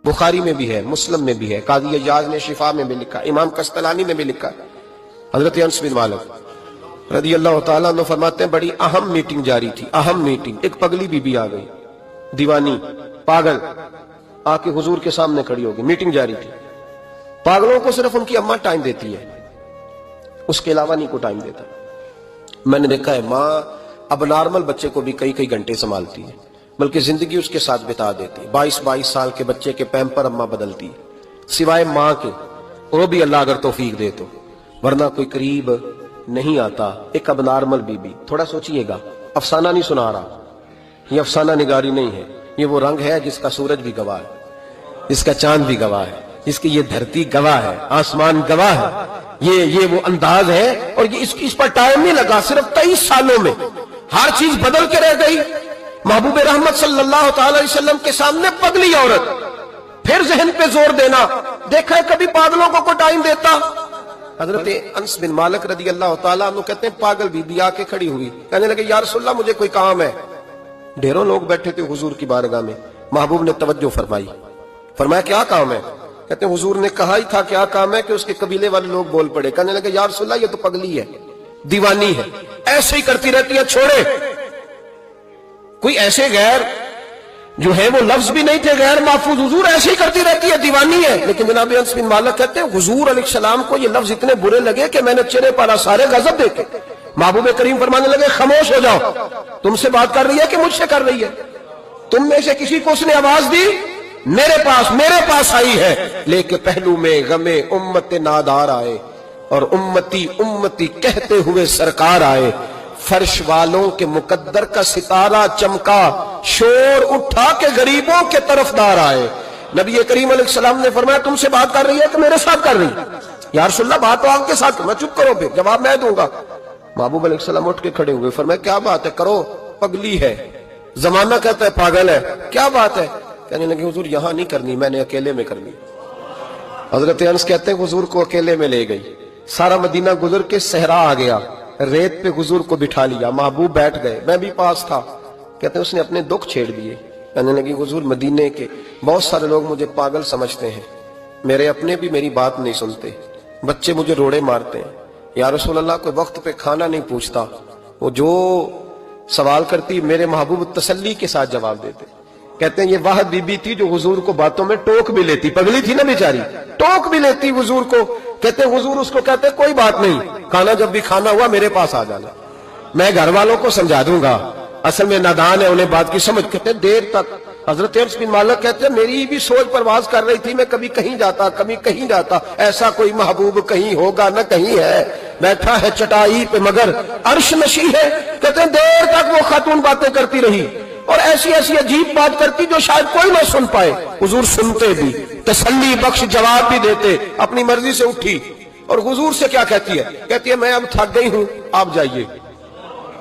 बुखारी में भी है, मुस्लिम में भी है, काजी अय्याज ने शिफा में भी लिखा, इमाम कस्तलानी ने भी लिखा। हजरत अनस बिन मालिक रदी अल्लाह तआला अन्हु फरमाते हैं बड़ी अहम मीटिंग जारी थी, अहम मीटिंग। एक पगली बीबी आ गई, दीवानी पागल, आके हुजूर के सामने खड़ी होगी, मीटिंग जारी थी। पागलों को सिर्फ उनकी अम्मा टाइम देती है, उसके अलावा नहीं को टाइम देता। मैंने देखा है माँ अब नॉर्मल बच्चे को भी कई कई घंटे संभालती है, बल्कि जिंदगी उसके साथ बिता देती है। 22-22 साल के बच्चे के पैम्पर अम्मा बदलती है, सिवाय माँ के, वो भी अल्लाह अगर तौफीक दे तो, वरना कोई करीब नहीं आता। एक अब नॉर्मल बीबी, थोड़ा सोचिएगा, अफसाना नहीं सुना रहा, ये अफसाना निगारी नहीं है, ये वो रंग है जिसका सूरज भी गवाह है, जिसका चांद भी गवाह है, जिसकी ये धरती गवाह है, आसमान गवाह है। ये वो अंदाज है, और ये इस पर टाइम नहीं लगा, सिर्फ 23 सालों में हर चीज बदल के रह गई। महबूब रहमत सल्लल्लाहु अलैहि वसल्लम के सामने पगली औरत, फिर जहन पे जोर देना। देखा है कभी पागलों को टाइम देता? हजरत अनस बिन मालिक रदी अल्लाह तआला अन्हु कहते हैं पागल बीबी आके खड़ी हुई, कहने लगे या रसूलल्लाह मुझे कोई काम है। ढेरों लोग बैठे थे हुजूर की बारगाह में, महबूब ने तवज्जो फरमाई, फरमाया क्या काम है? कहते हैं हुजूर ने कहा ही था क्या काम है कि उसके कबीले वाले लोग बोल पड़े, कहने लगे या रसूलल्लाह ये तो पगली है, दीवानी है, ऐसे ही करती रहती है, छोड़े। कोई ऐसे गैर जो है वो लफ्ज भी नहीं थे गैर महफूज, हुजूर ऐसे ही करती रहती है, दीवानी है। लेकिन जनाब अनस बिन मालिक कहते हैं हुजूर अलैहिस्सलाम को ये लफ्ज इतने बुरे लगे कि मैंने चेहरे पर सारे गजब देखे। महबूब करीम फरमाने लगे खामोश हो जाओ, तुमसे बात कर रही है कि मुझसे कर रही है? तुम में से किसी को उसने आवाज दी? मेरे पास आई है, लेके पहलू में गमे उम्मत नादार आए, और उम्मती उम्मती कहते हुए सरकार आए। फर्श वालों के मुकद्दर का सितारा चमका, शोर उठा के गरीबों के तरफदार आए। नबी करीम अलैहिस्सलाम ने फरमाया तुमसे बात कर रही है कि मेरे साथ कर रही है? या रसूलल्लाह बात तो आपके साथ, मैं चुप करो, फिर जवाब मैं दूंगा। महबूब अलैहिस्सलाम उठ के खड़े हुए, फरमाया क्या बात है, करो, पगली है, जमाना कहता है पागल है, क्या बात है? कहने लगे हुजूर यहां नहीं करनी, मैंने अकेले में करनी। हजरत अनस कहते हैं हुजूर को अकेले में ले गई, सारा मदीना गुजर के सहरा आ गया, रेत पे हुजूर को बिठा लिया, महबूब बैठ गए, मैं भी पास था। कहते हैं उसने अपने दुख छेड़ दिए, कहने लगी हुजूर मदीने के बहुत सारे लोग मुझे पागल समझते हैं, मेरे अपने भी मेरी बात नहीं सुनते, बच्चे मुझे रोड़े मारते हैं, या रसूल अल्लाह कोई वक्त पे खाना नहीं पूछता, वो जो सवाल करती मेरे महबूब तसल्ली के साथ जवाब देते। कहते हैं ये वाह बीबी थी जो हुजूर को बातों में टोक भी लेती, पगली थी ना बेचारी, टोक भी लेती हुजूर को। कहते हैं हुजूर उसको कहते कोई बात नहीं, खाना जब भी खाना हुआ मेरे पास आ जाना, मैं घर वालों को समझा दूंगा, असल में नादान है, उन्हें बात की समझ। कहते देर तक हजरत अनस बिन मालिक कहते हैं मेरी भी सोच परवाज कर रही थी, मैं कभी कहीं जाता कभी कहीं जाता, ऐसा कोई महबूब कहीं होगा न कहीं है, बैठा है चटाई पे मगर अर्श नशी है। कहते हैं देर तक वो खातून बातें करती रही, और ऐसी ऐसी अजीब बात करती जो शायद कोई ना सुन पाए। हुजूर सुनते भी, तसल्ली बख्श जवाब भी देते, अपनी मर्जी से उठी, और हुजूर से क्या कहती है? कहती है मैं अब थक गई हूं, आप जाइए,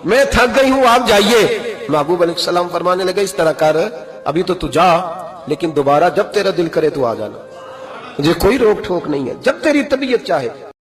मैं थक गई हूं, आप जाइए। महबूब अलैहिस्सलाम फरमाने लगे इस तरह कर, अभी तो तू जा, लेकिन दोबारा जब तेरा दिल करे तू आ जाना, मुझे कोई रोक ठोक नहीं है, जब तेरी तबीयत चाहे।